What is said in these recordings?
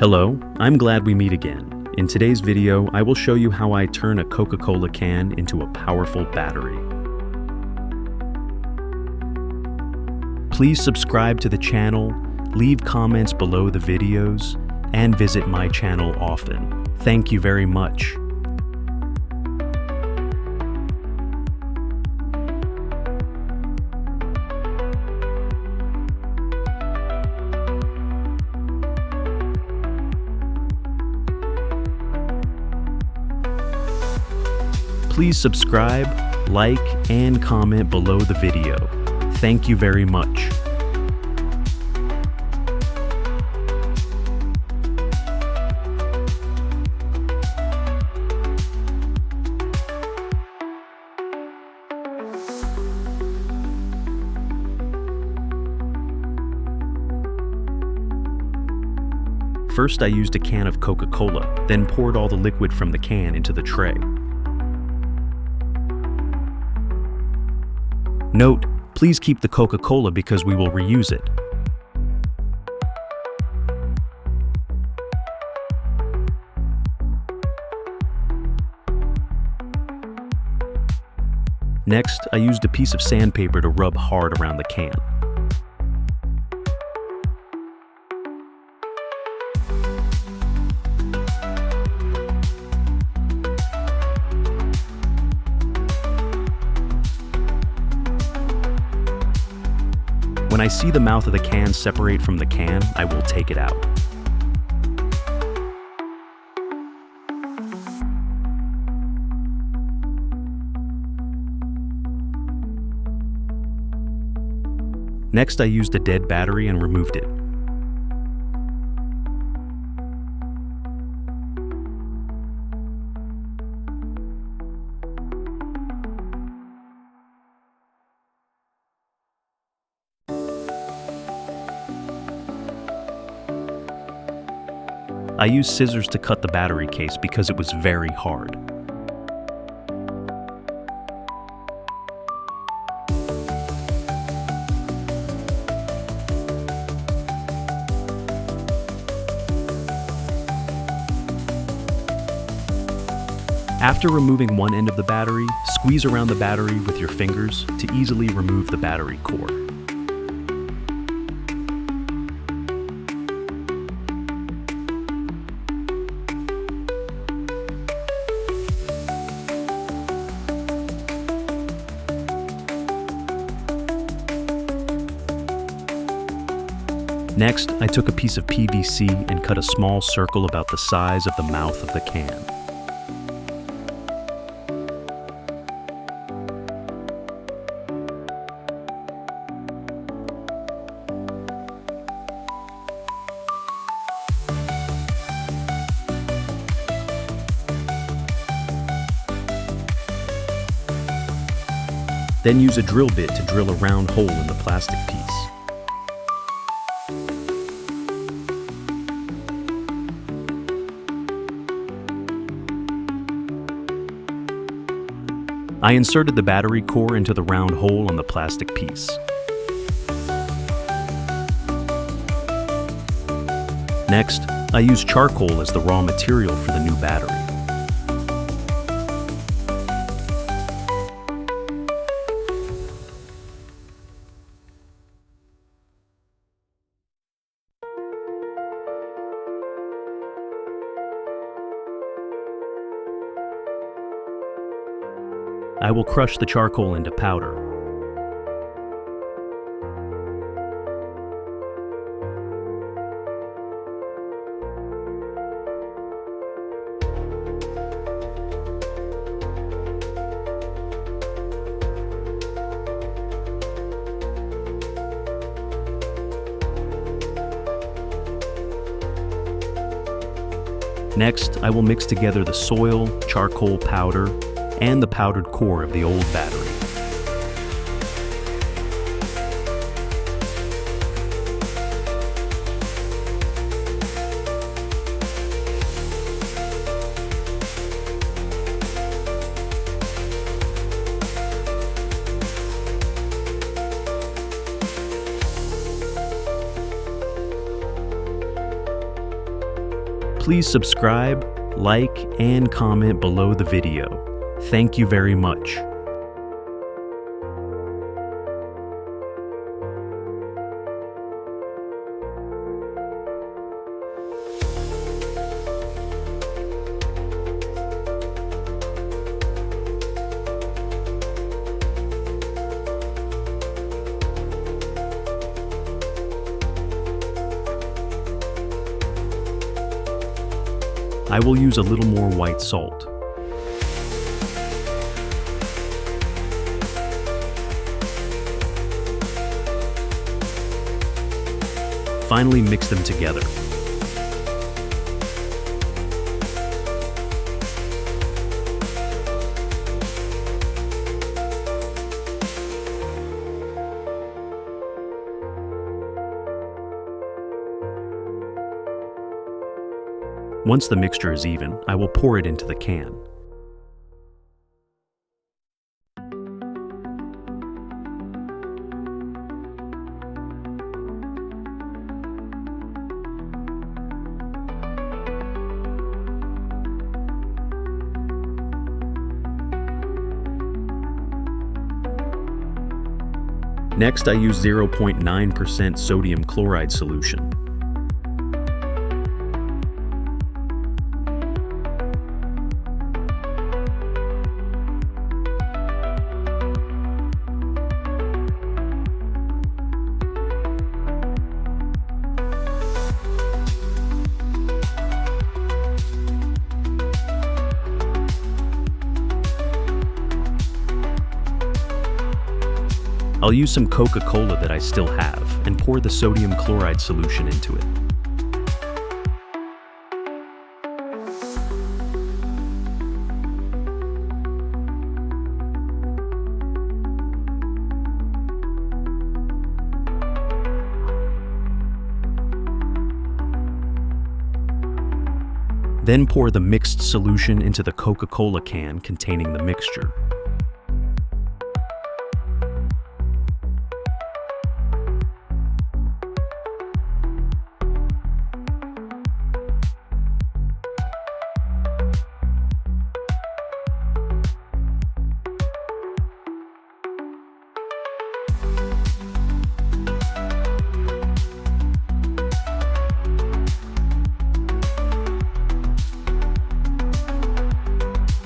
Hello, I'm glad we meet again. In today's video, I will show you how I turn a Coca-Cola can into a powerful battery. Please subscribe to the channel, leave comments below the videos, and visit my channel often. Thank you very much. Please subscribe, like, and comment below the video. Thank you very much. First, I used a can of Coca-Cola, then poured all the liquid from the can into the tray. Note, please keep the Coca-Cola because we will reuse it. Next, I used a piece of sandpaper to rub hard around the can. When I see the mouth of the can separate from the can, I will take it out. Next, I used a dead battery and removed it. I used scissors to cut the battery case because it was very hard. After removing one end of the battery, squeeze around the battery with your fingers to easily remove the battery core. Next, I took a piece of PVC and cut a small circle about the size of the mouth of the can. Then use a drill bit to drill a round hole in the plastic piece. I inserted the battery core into the round hole on the plastic piece. Next, I used charcoal as the raw material for the new battery. I will crush the charcoal into powder. Next, I will mix together the soil, charcoal powder, and the powdered core of the old battery. Please subscribe, like, and comment below the video. Thank you very much. I will use a little more white salt. Finally, mix them together. Once the mixture is even, I will pour it into the can. Next, I use 0.9% sodium chloride solution. I'll use some Coca-Cola that I still have and pour the sodium chloride solution into it. Then pour the mixed solution into the Coca-Cola can containing the mixture.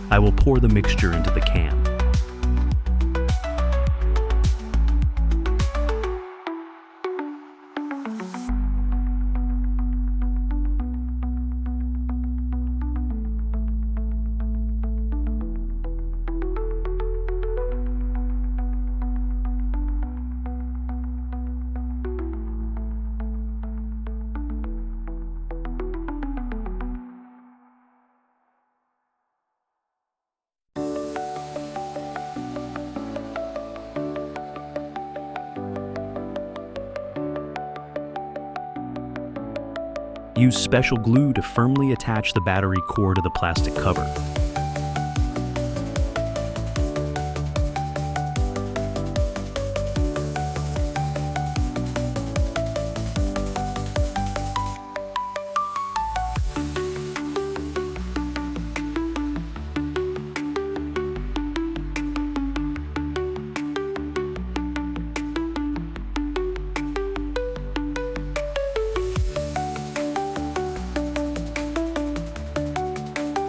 I will pour the mixture into the can. Use special glue to firmly attach the battery core to the plastic cover.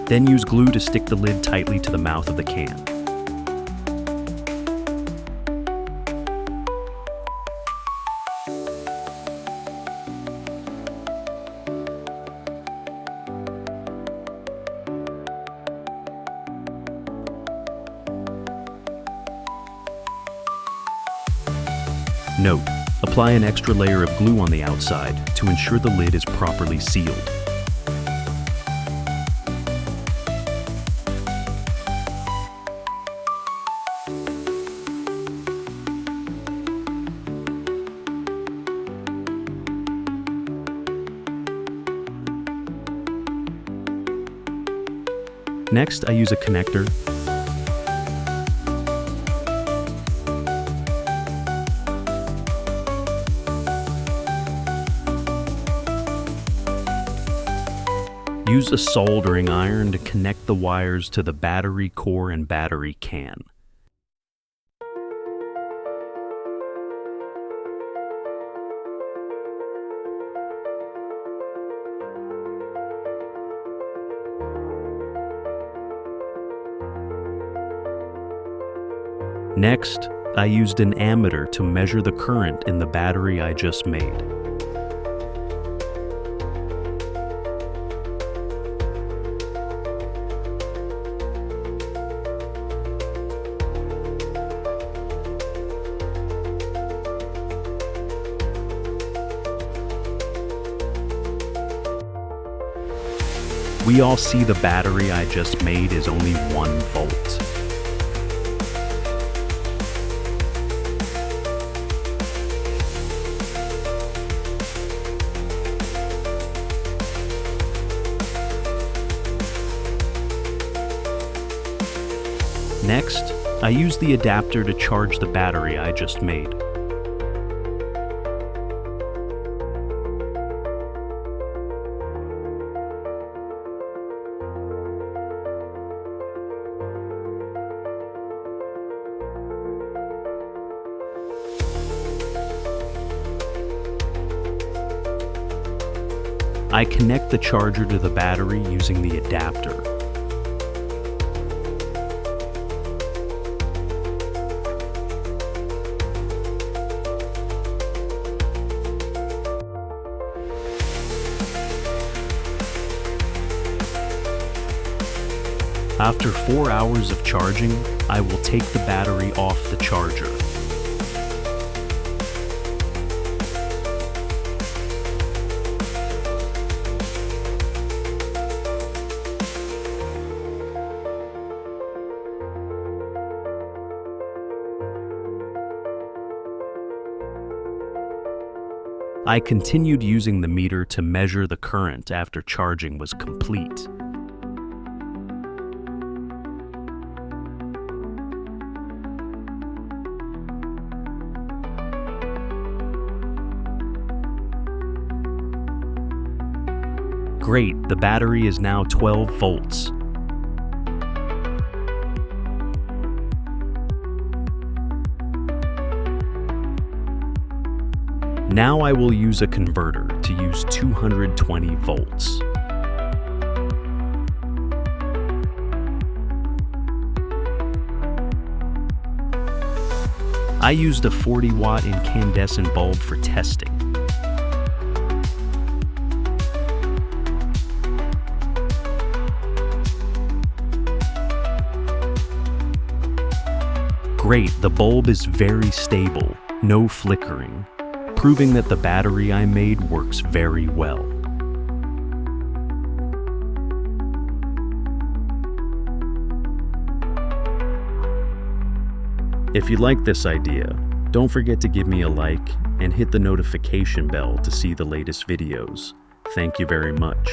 Then use glue to stick the lid tightly to the mouth of the can. Note: apply an extra layer of glue on the outside to ensure the lid is properly sealed. Next, I use a connector Use a soldering iron to connect the wires to the battery core and battery can. Next, I used an ammeter to measure the current in the battery I just made. We all see the battery I just made is only 1 volt. Next, I use the adapter to charge the battery I just made. I connect the charger to the battery using the adapter. After 4 hours of charging, I will take the battery off the charger. I continued using the meter to measure the current after charging was complete. Great, the battery is now 12 volts. Now I will use a converter to use 220 volts. I used a 40-watt incandescent bulb for testing. Great, the bulb is very stable, no flickering, proving that the battery I made works very well. If you like this idea, don't forget to give me a like and hit the notification bell to see the latest videos. Thank you very much.